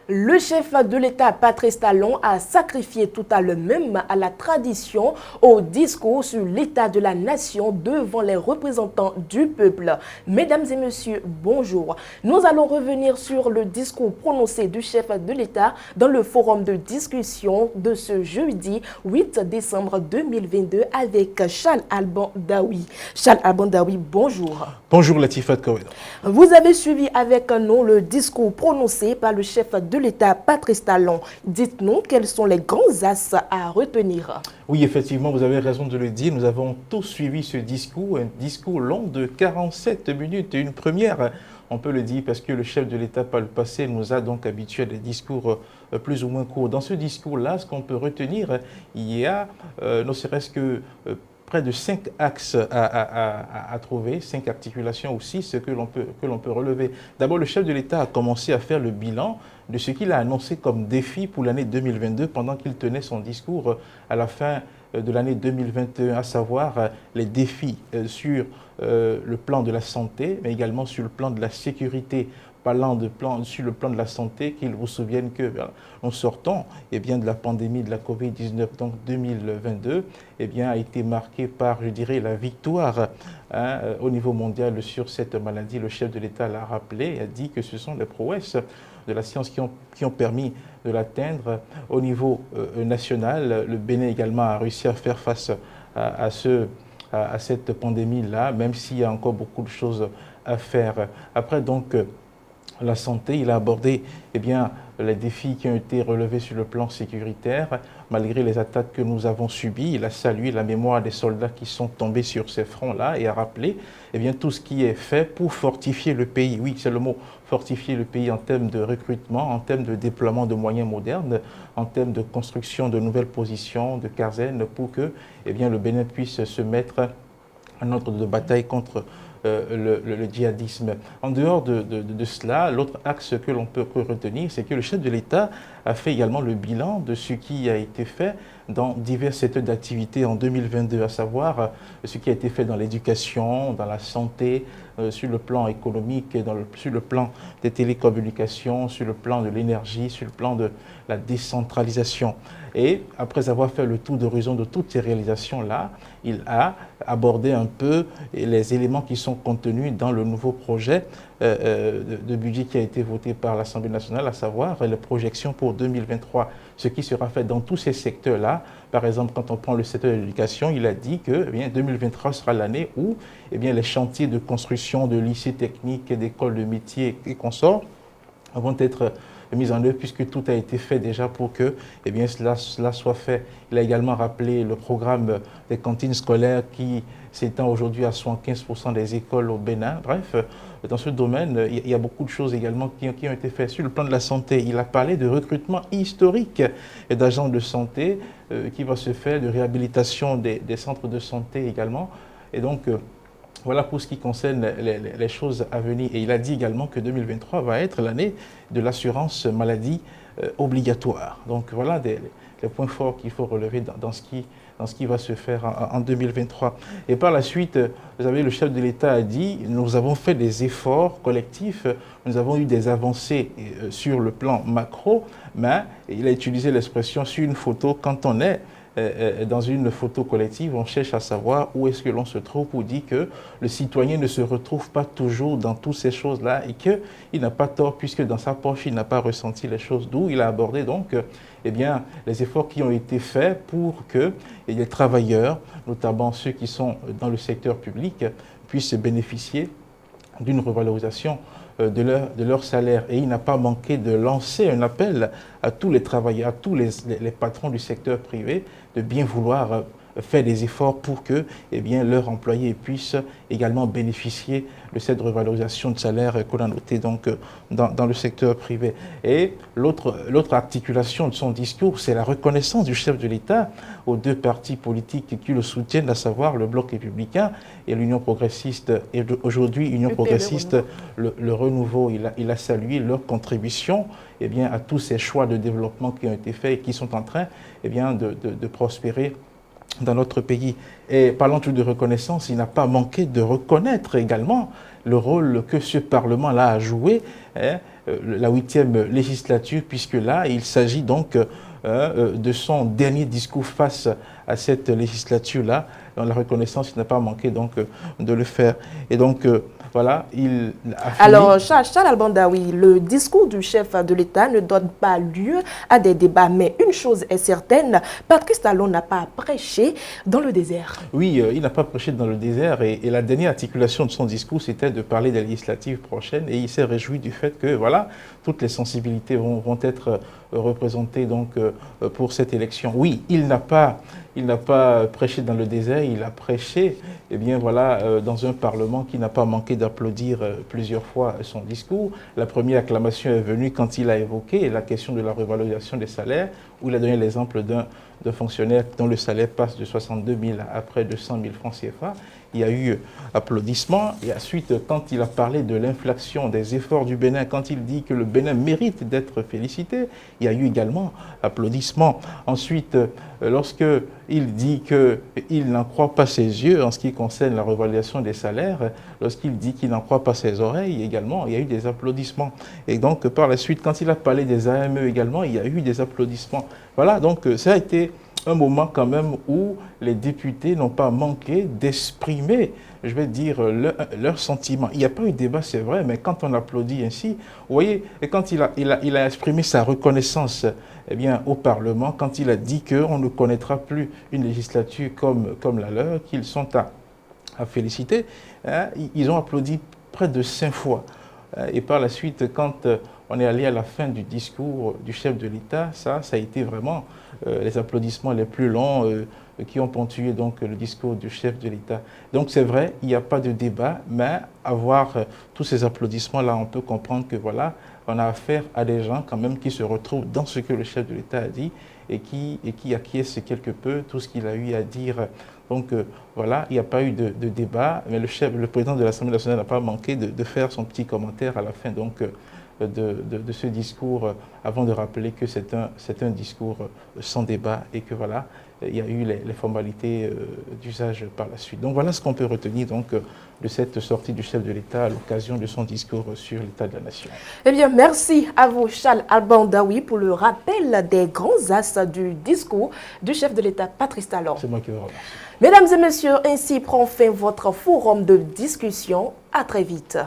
Le chef de l'État, Patrice Talon, a sacrifié tout à l'heure même à la tradition au discours sur l'état de la nation devant les représentants du peuple. Mesdames et messieurs, bonjour. Nous allons revenir sur le discours prononcé du chef de l'État dans le forum de discussion de ce jeudi 8 décembre 2022 avec Charles Alban Daoui. Charles Alban Daoui, bonjour. Bonjour Latifat Koueda. Vous avez suivi avec nous le discours prononcé par le chef de l'État, Patrice Talon. Dites-nous quels sont les grands axes à retenir. Oui, effectivement, vous avez raison de le dire. Nous avons tous suivi ce discours, un discours long de 47 minutes, une première, on peut le dire, parce que le chef de l'État, par le passé, nous a donc habitués à des discours plus ou moins courts. Dans ce discours-là, ce qu'on peut retenir, il y a, ne serait-ce que près de 5 axes à trouver, 5 articulations aussi, ce que l'on peut relever. D'abord, le chef de l'État a commencé à faire le bilan de ce qu'il a annoncé comme défi pour l'année 2022 pendant qu'il tenait son discours à la fin de l'année 2021, à savoir les défis sur le plan de la santé, mais également sur le plan de la sécurité. Parlant sur le plan de la santé, qu'ils vous souviennent que en sortant de la pandémie de la Covid-19, donc 2022, a été marqué par, je dirais, la victoire au niveau mondial sur cette maladie. Le chef de l'État l'a rappelé, a dit que ce sont les prouesses de la science qui ont permis de l'atteindre. Au niveau national, le Bénin également a réussi à faire face à cette pandémie-là, même s'il y a encore beaucoup de choses à faire. Après, donc, la santé, il a abordé les défis qui ont été relevés sur le plan sécuritaire. Malgré les attaques que nous avons subies, il a salué la mémoire des soldats qui sont tombés sur ces fronts-là et a rappelé tout ce qui est fait pour fortifier le pays. Oui, c'est le mot, fortifier le pays en termes de recrutement, en termes de déploiement de moyens modernes, en termes de construction de nouvelles positions, de casernes, pour que le Bénin puisse se mettre en ordre de bataille contre le djihadisme. En dehors de cela, l'autre axe que l'on peut retenir, c'est que le chef de l'État a fait également le bilan de ce qui a été fait dans divers secteurs d'activité en 2022, à savoir ce qui a été fait dans l'éducation, dans la santé, sur le plan économique, sur le plan des télécommunications, sur le plan de l'énergie, sur le plan de la décentralisation. Et après avoir fait le tour d'horizon de toutes ces réalisations-là, il a abordé un peu les éléments qui sont contenus dans le nouveau projet de budget qui a été voté par l'Assemblée nationale, à savoir les projections pour 2023, ce qui sera fait dans tous ces secteurs-là. Par exemple, quand on prend le secteur de l'éducation, il a dit que 2023 sera l'année où les chantiers de construction de lycées techniques, d'écoles de métiers et consorts vont être mis en œuvre, puisque tout a été fait déjà pour que cela soit fait. Il a également rappelé le programme des cantines scolaires qui s'étend aujourd'hui à 75% des écoles au Bénin. Bref, dans ce domaine, il y a beaucoup de choses également qui ont été faites. Sur le plan de la santé, il a parlé de recrutement historique d'agents de santé qui va se faire, de réhabilitation des centres de santé également. Et donc, voilà pour ce qui concerne les choses à venir. Et il a dit également que 2023 va être l'année de l'assurance maladie obligatoire. Donc voilà les points forts qu'il faut relever dans ce qui va se faire en 2023. Et par la suite, vous savez, le chef de l'État a dit, nous avons fait des efforts collectifs, nous avons eu des avancées sur le plan macro, mais il a utilisé l'expression sur une photo, quand on est dans une photo collective, on cherche à savoir où est-ce que l'on se trouve, pour dire que le citoyen ne se retrouve pas toujours dans toutes ces choses-là et qu'il n'a pas tort, puisque dans sa poche, il n'a pas ressenti les choses, d'où il a abordé donc les efforts qui ont été faits pour que les travailleurs, notamment ceux qui sont dans le secteur public, puissent bénéficier d'une revalorisation de leur salaire. Et il n'a pas manqué de lancer un appel à tous les travailleurs, à tous les patrons du secteur privé de bien vouloir faire des efforts pour que leurs employés puissent également bénéficier de cette revalorisation de salaire qu'on a notée donc, dans le secteur privé. Et l'autre articulation de son discours, c'est la reconnaissance du chef de l'État aux deux partis politiques qui le soutiennent, à savoir le Bloc républicain et l'Union progressiste. Et aujourd'hui, Union progressiste, le renouveau, il a salué leur contribution à tous ces choix de développement qui ont été faits et qui sont en train de prospérer dans notre pays. Et parlant de reconnaissance, il n'a pas manqué de reconnaître également le rôle que ce Parlement-là a joué la 8e législature, puisque là, il s'agit donc de son dernier discours face à cette législature-là. Dans la reconnaissance, il n'a pas manqué donc de le faire. Et donc, voilà, il a fini. Alors, Charles Alban Daoui, le discours du chef de l'État ne donne pas lieu à des débats. Mais une chose est certaine, Patrice Talon n'a pas prêché dans le désert. Oui, il n'a pas prêché dans le désert. Et la dernière articulation de son discours, c'était de parler des législatives prochaines. Et il s'est réjoui du fait que, voilà, toutes les sensibilités vont être représentées donc, pour cette élection. Oui, il n'a pas prêché dans le désert, il a prêché eh bien, voilà, dans un Parlement qui n'a pas manqué d'applaudir plusieurs fois son discours. La première acclamation est venue quand il a évoqué la question de la revalorisation des salaires, où il a donné l'exemple d'un fonctionnaire dont le salaire passe de 62 000 à près de 100 000 francs CFA. Il y a eu applaudissements. Et ensuite, quand il a parlé de l'inflation, des efforts du Bénin, quand il dit que le Bénin mérite d'être félicité, il y a eu également applaudissements. Ensuite, lorsque il dit qu'il n'en croit pas ses yeux en ce qui concerne la revalorisation des salaires, lorsqu'il dit qu'il n'en croit pas ses oreilles également, il y a eu des applaudissements. Et donc, par la suite, quand il a parlé des AME également, il y a eu des applaudissements. Voilà, donc ça a été un moment quand même où les députés n'ont pas manqué d'exprimer, je vais dire, leurs sentiments. Il n'y a pas eu de débat, c'est vrai, mais quand on applaudit ainsi, vous voyez, et quand il a exprimé sa reconnaissance eh bien, au Parlement, quand il a dit qu'on ne connaîtra plus une législature comme la leur, qu'ils sont à féliciter, hein, ils ont applaudi près de 5 fois. Et par la suite, quand on est allé à la fin du discours du chef de l'État, ça a été vraiment les applaudissements les plus longs qui ont ponctué donc le discours du chef de l'État. Donc c'est vrai, il n'y a pas de débat, mais à voir tous ces applaudissements-là, on peut comprendre que voilà, on a affaire à des gens quand même qui se retrouvent dans ce que le chef de l'État a dit et qui acquiescent quelque peu tout ce qu'il a eu à dire. Donc voilà, il n'y a pas eu de débat, mais le président de l'Assemblée nationale n'a pas manqué de faire son petit commentaire à la fin donc, de ce discours, avant de rappeler que c'est un discours sans débat et que voilà, il y a eu les formalités d'usage par la suite. Donc voilà ce qu'on peut retenir donc, de cette sortie du chef de l'État à l'occasion de son discours sur l'état de la nation. Eh bien, merci à vous, Charles Alban Daoui, pour le rappel des grands axes du discours du chef de l'État, Patrice Talon. C'est moi qui vous remercie. Mesdames et messieurs, ainsi prend fin votre forum de discussion. À très vite.